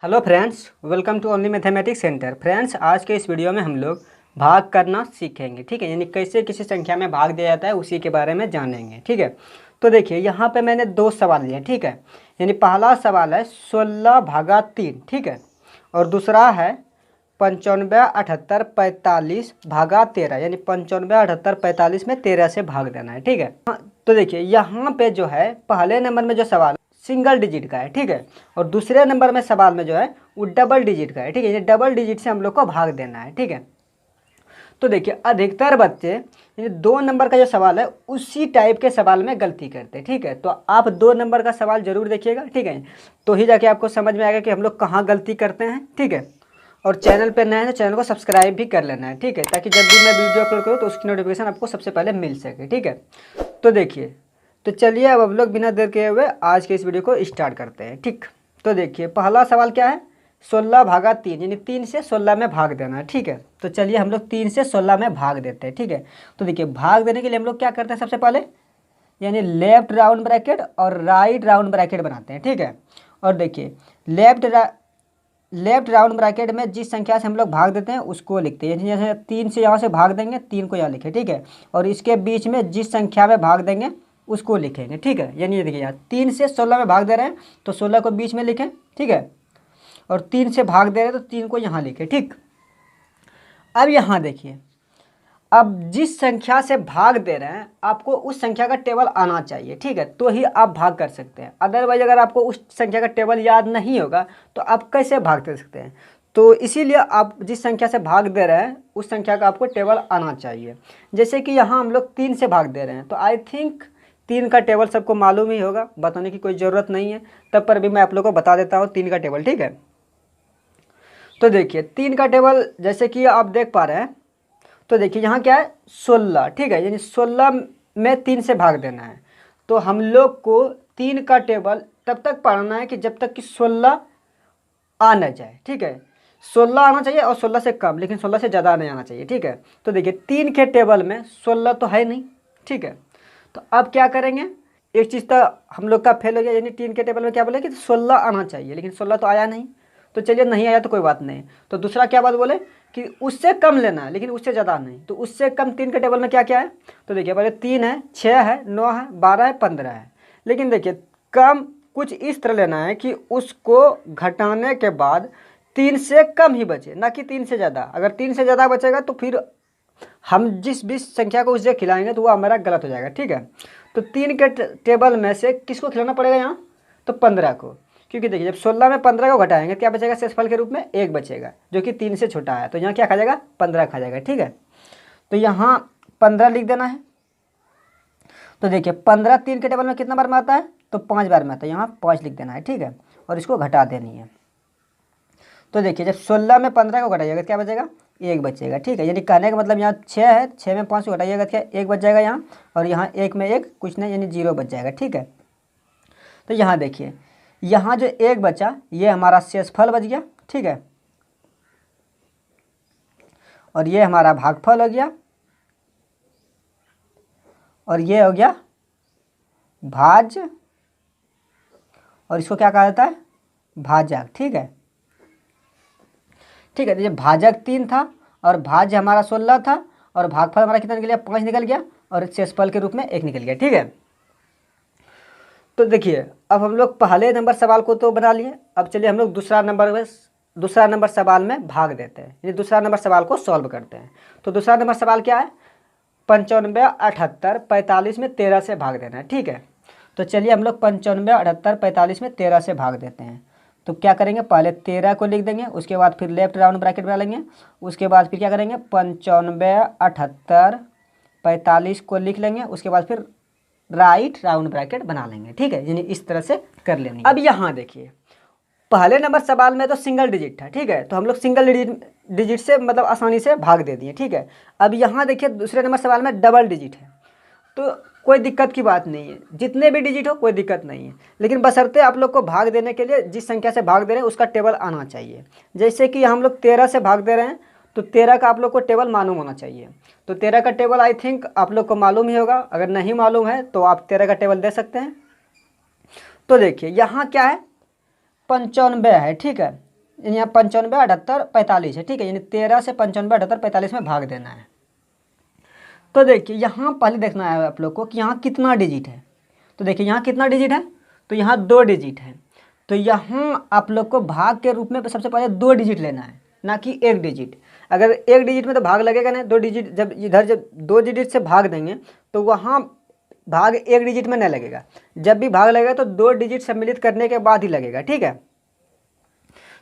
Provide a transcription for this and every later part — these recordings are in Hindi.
Hello friends, welcome to only mathematics centre. Friends, आज के इस वीडियो में हम लोग भाग करना सीखेंगे। ठीक है, यानी कैसे किसी संख्या में भाग दिया जाता है उसी के बारे में जानेंगे। ठीक है, तो देखिए यहाँ पे मैंने दो सवाल लिए। ठीक है, यानी पहला सवाल है 16/3। ठीक है, और दूसरा है 95, 78, 45 भागा 13, यानी 95, 78, 45 में 13 से भाग देना है। ठीक है, तो देखिए यहाँ पे जो है पहले नंबर में जो सवाल सिंगल डिजिट का है। ठीक है, और दूसरे नंबर में सवाल में जो है वो डबल डिजिट का है। ठीक है, ये डबल डिजिट से हम लोग को भाग देना है। ठीक है, तो देखिए अधिकतर बच्चे ये 2 नंबर का जो सवाल है उसी टाइप के सवाल में गलती करते हैं। ठीक है, तो आप 2 नंबर का सवाल जरूर देखिएगा। ठीक है, तो ही जाके आपको समझ में आएगा कि हम लोग कहाँ गलती करते हैं। ठीक है, और चैनल पर नए हैं तो चैनल को सब्सक्राइब भी कर लेना है। ठीक है, ताकि जब भी मैं वीडियो अपलोड करूँ तो उसकी नोटिफिकेशन आपको सबसे पहले मिल सके। ठीक है, तो देखिए, तो चलिए अब हम लोग बिना देर किए हुए आज के इस वीडियो को स्टार्ट करते हैं। ठीक, तो देखिए पहला सवाल क्या है, 16/3, यानी 3 से 16 में भाग देना है। ठीक है, तो चलिए हम लोग 3 से 16 में भाग देते हैं। ठीक है, तो देखिए भाग देने के लिए हम लोग क्या करते हैं, सबसे पहले यानी लेफ्ट राउंड ब्रैकेट और राइट राउंड ब्रैकेट बनाते हैं। ठीक है, और देखिए लेफ्ट राउंड ब्रैकेट में जिस संख्या से हम लोग भाग देते हैं उसको लिखते हैं। जैसे 3 से यहाँ से भाग देंगे, 3 को यहाँ लिखे। ठीक है, और इसके बीच में जिस संख्या में भाग देंगे उसको लिखेंगे। ठीक है, यानी ये देखिए यहाँ 3 से 16 में भाग दे रहे हैं तो 16 को बीच में लिखें। ठीक है, और 3 से भाग दे रहे हैं तो 3 को यहाँ लिखें। ठीक, अब यहाँ देखिए, अब जिस संख्या से भाग दे रहे हैं आपको उस संख्या का टेबल आना चाहिए। ठीक है, तो ही आप भाग कर सकते हैं। अदरवाइज अगर आपको उस संख्या का टेबल याद नहीं होगा तो आप कैसे भाग दे सकते हैं। तो इसीलिए आप जिस संख्या से भाग दे रहे हैं उस संख्या का आपको टेबल आना चाहिए। जैसे कि यहाँ हम लोग 3 से भाग दे रहे हैं तो आई थिंक 3 का टेबल सबको मालूम ही होगा, बताने की कोई ज़रूरत नहीं है। तब पर भी मैं आप लोगों को बता देता हूँ 3 का टेबल। ठीक है, तो देखिए 3 का टेबल जैसे कि आप देख पा रहे हैं, तो देखिए यहाँ क्या है 16। ठीक है, यानी 16 में 3 से भाग देना है। तो हम लोग को 3 का टेबल तब तक पढ़ना है कि जब तक कि 16 आ न जाए। ठीक है, 16 आना चाहिए और 16 से कम, लेकिन 16 से ज़्यादा नहीं आना चाहिए। ठीक है, तो देखिए 3 के टेबल में 16 तो है नहीं। ठीक है, तो अब क्या करेंगे, एक चीज़ तो हम लोग का फेल हो गया, यानी 3 के टेबल में क्या बोले कि 16 आना चाहिए, लेकिन 16 तो आया नहीं। तो चलिए नहीं आया तो कोई बात नहीं। तो दूसरा क्या बात बोले कि उससे कम लेना है लेकिन उससे ज़्यादा नहीं। तो उससे कम 3 के टेबल में क्या क्या है, तो देखिए पहले 3 है, 6 है, 9 है, 12 है, 15 है। लेकिन देखिए कम कुछ इस तरह लेना है कि उसको घटाने के बाद 3 से कम ही बचे, ना कि 3 से ज़्यादा। अगर 3 से ज़्यादा बचेगा तो फिर हम जिस भी संख्या को उससे खिलाएंगे तो वो हमारा गलत हो जाएगा। ठीक है, तो 3 के टेबल में से किसको खिलाना पड़ेगा यहाँ, तो 15 को। क्योंकि देखिए जब 16 में 15 को घटाएंगे क्या बचेगा, शेषफल के रूप में 1 बचेगा जो कि 3 से छोटा है। तो यहाँ क्या खा जाएगा, 15 खा जाएगा। ठीक है, तो यहाँ 15 लिख देना है। तो देखिए 15 3 के टेबल में कितना बार में आता है, तो 5 बार में आता है। यहाँ 5 लिख देना है। ठीक है, और इसको घटा देनी है। तो देखिए जब 16 में 15 को घटाइएगा क्या बचेगा, 1 बचेगा। ठीक है, यानी कहने का मतलब यहाँ 6 है, 6 में 5 को घटाइएगा क्या 1 बच जाएगा यहाँ, और यहाँ 1 में 1 कुछ नहीं, यानी 0 बच जाएगा। ठीक है, तो यहाँ देखिए यहाँ जो 1 बचा ये हमारा शेषफल बच गया। ठीक है, और ये हमारा भागफल हो गया, और ये हो गया भाज्य, और इसको क्या कहा जाता है, भाजक। ठीक है, ठीक है, तो ये भाजक 3 था और भाज्य हमारा 16 था, और भागफल हमारा कितना निकल गया, 5 निकल गया, और शेषफल के रूप में 1 निकल गया। ठीक है, तो देखिए अब हम लोग पहले नंबर सवाल को तो बना लिए। अब चलिए हम लोग दूसरा नंबर सवाल में भाग देते हैं, ये दूसरा नंबर सवाल को सॉल्व करते हैं। तो दूसरा नंबर सवाल क्या है, 95, 78, 45 में 13 से भाग देना है। ठीक है, तो चलिए हम लोग 95, 78, 45 में 13 से भाग देते हैं। तो क्या करेंगे, पहले 13 को लिख देंगे, उसके बाद फिर लेफ्ट राउंड ब्रैकेट बना लेंगे, उसके बाद फिर क्या करेंगे 95, 78, 45 को लिख लेंगे, उसके बाद फिर राइट राउंड ब्रैकेट बना लेंगे। ठीक है, यानी इस तरह से कर लेंगे। अब यहाँ देखिए पहले नंबर सवाल में तो सिंगल डिजिट था। ठीक है, तो हम लोग सिंगल डिजिट से मतलब आसानी से भाग दे दिए। ठीक है, अब यहाँ देखिए दूसरे नंबर सवाल में डबल डिजिट है, तो कोई दिक्कत की बात नहीं है, जितने भी डिजिट हो कोई दिक्कत नहीं है, लेकिन बशर्ते आप लोग को भाग देने के लिए जिस संख्या से भाग दे रहे हैं उसका टेबल आना चाहिए। जैसे कि हम लोग 13 से भाग दे रहे हैं तो 13 का आप लोग को टेबल मालूम होना चाहिए। तो 13 का टेबल आई थिंक आप लोग को मालूम ही होगा, अगर नहीं मालूम है तो आप 13 का टेबल दे सकते हैं। तो देखिए यहाँ क्या है 95 है। ठीक है, यानी यहाँ 95, 78, 45 है, ठीक है। यानी 13 से 95, 78, 45 में भाग देना है। तो देखिए यहाँ पहले देखना है आप लोग को कि यहाँ कितना डिजिट है। तो देखिए यहाँ कितना डिजिट है, तो यहाँ 2 डिजिट है। तो यहाँ आप लोग को भाग के रूप में सबसे पहले 2 डिजिट लेना है, ना कि 1 डिजिट। अगर 1 डिजिट में तो भाग लगेगा नहीं, 2 डिजिट जब इधर जब 2 डिजिट से भाग देंगे तो वहाँ भाग 1 डिजिट में नहीं लगेगा। जब भी भाग लगेगा तो 2 डिजिट सम्मिलित करने के बाद ही लगेगा, ठीक है।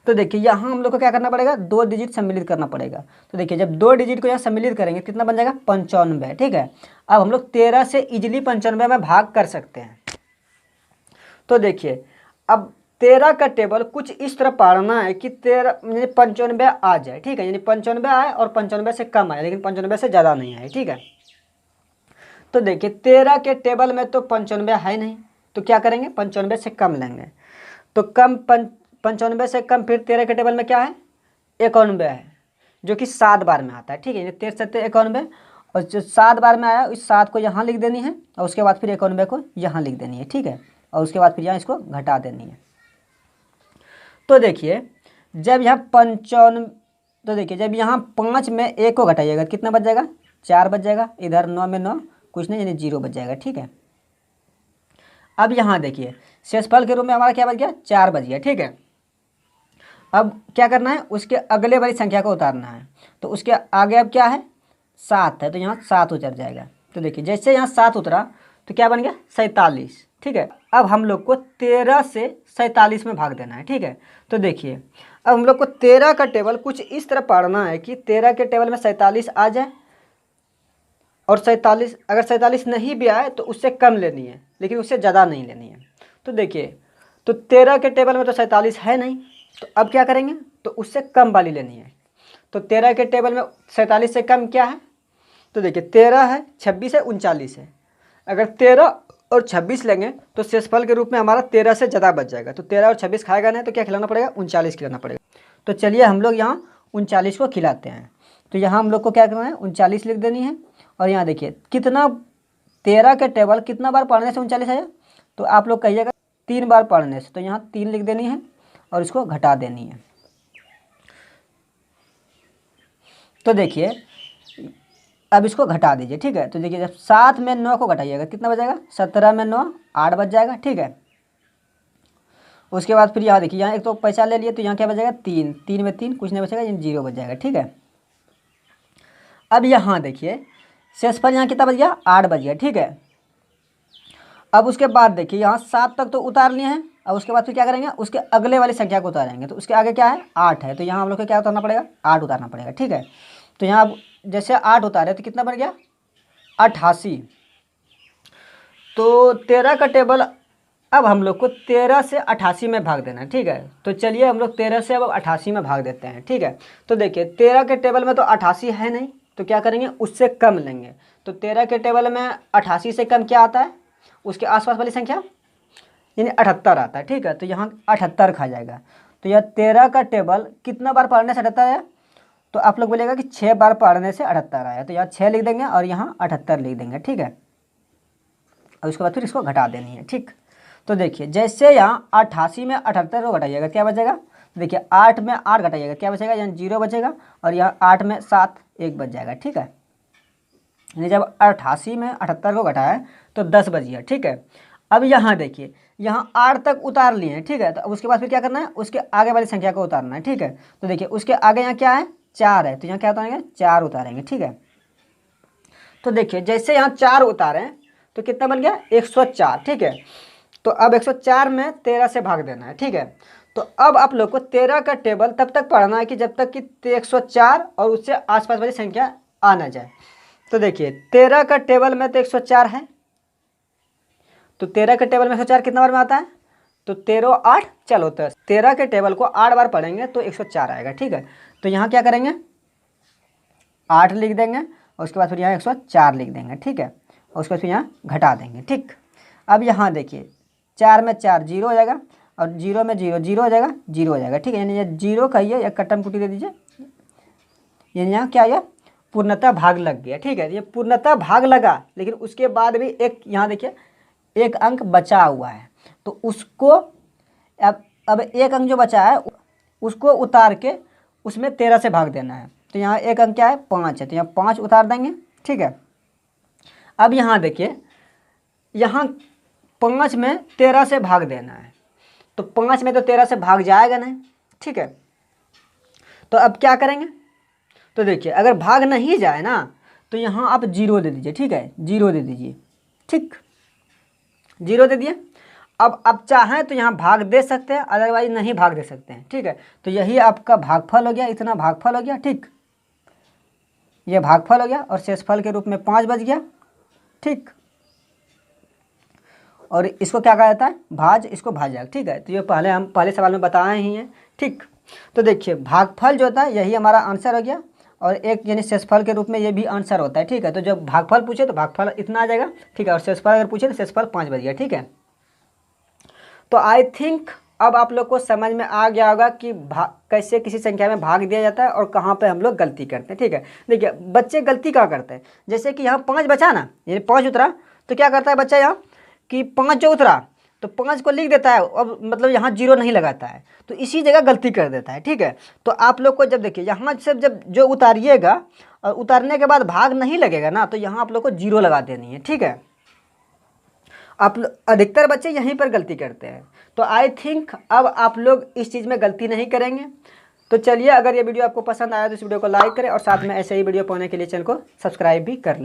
तो देखिए यहाँ हम लोग को क्या करना पड़ेगा, 2 डिजिट सम्मिलित करना पड़ेगा। तो देखिए जब 2 डिजिट को यहाँ सम्मिलित करेंगे कितना बन जाएगा, 95, ठीक है। अब हम लोग 13 से इजिली 95 में भाग कर सकते हैं। तो देखिए अब 13 का टेबल कुछ इस तरह पढ़ना है कि 13 यानी 95 आ जाए, ठीक है। यानी 95 आए और 95 से कम आए, लेकिन 95 से ज़्यादा नहीं आए, ठीक है। तो देखिए 13 के टेबल में तो 95 है नहीं, तो क्या करेंगे, 95 से कम लेंगे। तो कम 95 से कम फिर 13 के टेबल में क्या है, 91 है, जो कि 7 बार में आता है, ठीक है। यानी 13 7 91, और जो 7 बार में आया उस 7 को यहाँ लिख देनी है, और उसके बाद फिर 91 को यहाँ लिख देनी है, ठीक है। और उसके बाद फिर यहाँ इसको घटा देनी है। तो देखिए जब यहाँ 95, तो देखिए जब यहाँ 5 में 1 को घटाइएगा कितना बच जाएगा, 4 बच जाएगा। इधर 9 में 9 कुछ नहीं, यानी 0 बच जाएगा, ठीक है। अब यहाँ देखिए शेषफल के रूप में हमारा क्या बच गया, 4 बच गया, ठीक है। अब क्या करना है, उसके अगले वाली संख्या को उतारना है। तो उसके आगे अब क्या है, 7 है, तो यहाँ 7 उतर जाएगा। तो देखिए जैसे यहाँ 7 उतरा तो क्या बन गया, 47, ठीक है। अब हम लोग को 13 से 47 में भाग देना है, ठीक है। तो देखिए अब हम लोग को 13 का टेबल कुछ इस तरह पढ़ना है कि 13 के टेबल में 47 आ जाए, और 47 अगर 47 नहीं भी आए तो उससे कम लेनी है, लेकिन उससे ज़्यादा नहीं लेनी है। तो देखिए तो 13 के टेबल में तो 47 है नहीं, तो अब क्या करेंगे, तो उससे कम वाली लेनी है। तो 13 के टेबल में 47 से कम क्या है, तो देखिए 13 है, 26 है, 39 है। अगर 13 और 26 लेंगे तो शेषफल के रूप में हमारा 13 से ज़्यादा बच जाएगा। तो 13 और 26 खाएगा नहीं, तो क्या खिलाना पड़ेगा, 39 खिलाना पड़ेगा। तो चलिए हम लोग यहाँ 39 को खिलाते हैं। तो यहाँ हम लोग को क्या करना है, 39 लिख देनी है। और यहाँ देखिए कितना, 13 के टेबल कितना बार पढ़ने से 39 आया, तो आप लोग कहिएगा 3 बार पढ़ने से। तो यहाँ 3 लिख देनी है और इसको घटा देनी है। तो देखिए अब इसको घटा दीजिए, ठीक है। तो देखिए जब 7 में 9 को घटाइएगा कितना बचेगा, 17 में 9 8 बच जाएगा, ठीक है। उसके बाद फिर यहाँ देखिए यहाँ एक तो पैसा ले लिए, तो यहाँ क्या बचेगा, 3, 3 में 3 कुछ नहीं बचेगा, यानी 0 बच जाएगा, ठीक है। अब यहाँ देखिए शेषफल यहाँ कितना बच गया, 8 बच गया, ठीक है। अब उसके बाद देखिए यहाँ 7 तक तो उतार लिए हैं। अब उसके बाद फिर क्या करेंगे, उसके अगले वाली संख्या को उतारेंगे। तो उसके आगे क्या है, 8 है, तो यहाँ हम लोग को क्या उतारना पड़ेगा, 8 उतारना पड़ेगा, ठीक है। तो यहाँ अब जैसे 8 उतारे तो कितना बन गया, 88। तो 13 का टेबल अब हम लोग को 13 से 88 में भाग देना है, ठीक है। तो चलिए हम लोग 13 से अब 88 में भाग देते हैं, ठीक है। तो देखिए 13 के टेबल में तो 88 है नहीं, तो क्या करेंगे, उससे कम लेंगे। तो 13 के टेबल में 88 से कम क्या आता है, उसके आसपास वाली संख्या यानी 78 आता है, ठीक है। तो यहाँ 78 खा जाएगा। तो यह 13 का टेबल कितना बार पढ़ने से 78 आया, तो आप लोग बोलेगा कि 6 बार पढ़ने से 78 आया। तो यहाँ 6 लिख देंगे और यहाँ 78 लिख देंगे, ठीक है। और उसके बाद फिर इसको घटा देनी है, ठीक। तो देखिए जैसे यहाँ 88 में 78 को घटाइएगा क्या बचेगा, देखिए 8 में 8 घटाइएगा क्या बचेगा, यहाँ 0 बचेगा। और यहाँ 8 में 7 1 बच जाएगा, ठीक है। यानी जब 88 में 78 को घटाया तो 10 बच गया, ठीक है। अब यहाँ देखिए यहाँ 8 तक उतार लिए हैं, ठीक है। तो अब उसके बाद फिर क्या करना है, उसके आगे वाली संख्या को उतारना है, ठीक है। तो देखिए उसके आगे यहाँ क्या है, 4 है, तो यहाँ क्या उतारेंगे, 4 उतारेंगे, ठीक है। तो देखिए जैसे यहाँ 4 उतारें तो कितना बन गया, 104, ठीक है। तो अब 104 में 13 से भाग देना है, ठीक है। तो अब आप लोग को 13 का टेबल तब तक पढ़ना है कि जब तक कि 104 और उससे आसपास वाली संख्या आ ना जाए। तो देखिए 13 का टेबल में तो 104 है, तो 13 के टेबल में 104 कितना बार में आता है, तो 13 8 चलो 10, 13 के टेबल को 8 बार पढ़ेंगे तो 104 आएगा, ठीक है। तो यहाँ क्या करेंगे, 8 लिख देंगे और उसके बाद फिर यहाँ 104 लिख देंगे, ठीक है। और उसके बाद फिर यहाँ घटा देंगे, ठीक। अब यहाँ देखिए 4 में 4 0 हो जाएगा, और 0 में 0 0 हो जाएगा, 0 हो जाएगा, ठीक है। यानी ये 0 कहिए, एक कट्टम कुटी दे दीजिए, यानी यहाँ क्या है, पूर्णतः भाग लग गया, ठीक है। ये पूर्णतः भाग लगा, लेकिन उसके बाद भी एक यहाँ देखिए एक अंक बचा हुआ है, तो उसको अब एक अंक जो बचा है उसको उतार के उसमें 13 से भाग देना है। तो यहाँ एक अंक क्या है 5 है, तो यहाँ 5 उतार देंगे, ठीक है। अब यहाँ देखिए, यहाँ 5 में 13 से भाग देना है, तो 5 में तो 13 से भाग जाएगा नहीं, ठीक है। तो अब क्या करेंगे, तो देखिए अगर भाग नहीं जाए ना तो यहाँ आप 0 दे दीजिए, ठीक है, 0 दे दीजिए, ठीक, 0 दे दिए। अब आप चाहें तो यहाँ भाग दे सकते हैं, अदरवाइज नहीं भाग दे सकते हैं, ठीक है। तो यही आपका भागफल हो गया, इतना भागफल हो गया, ठीक, ये भागफल हो गया और शेषफल के रूप में 5 बच गया, ठीक। और इसको क्या कहा जाता है, भाज, इसको भाजक, ठीक है। तो ये हम पहले सवाल में बताए ही हैं, ठीक। तो देखिए भागफल जो होता है यही हमारा आंसर हो गया, और एक यानी शेषफल के रूप में ये भी आंसर होता है, ठीक है। तो जब भागफल पूछे तो भागफल इतना आ जाएगा, ठीक है, और शेषफल अगर पूछे तो शेषफल 5 बच गया, ठीक है। तो आई थिंक अब आप लोग को समझ में आ गया होगा कि कैसे किसी संख्या में भाग दिया जाता है और कहाँ पे हम लोग गलती करते हैं, ठीक है। देखिए बच्चे गलती क्या करते हैं, जैसे कि यहाँ 5 बचा ना, यानी 5 उतरा, तो क्या करता है बच्चा यहाँ कि 5 जो उतरा तो 5 को लिख देता है, और मतलब यहाँ 0 नहीं लगाता है, तो इसी जगह गलती कर देता है, ठीक है। तो आप लोग को जब देखिए यहाँ से जब जो उतारिएगा और उतारने के बाद भाग नहीं लगेगा ना, तो यहाँ आप लोग को 0 लगा देनी है, ठीक है। आप अधिकतर बच्चे यहीं पर गलती करते हैं। तो आई थिंक अब आप लोग इस चीज़ में गलती नहीं करेंगे। तो चलिए, अगर ये वीडियो आपको पसंद आया तो इस वीडियो को लाइक करें और साथ में ऐसे ही वीडियो पाने के लिए चैनल को सब्सक्राइब भी कर लें।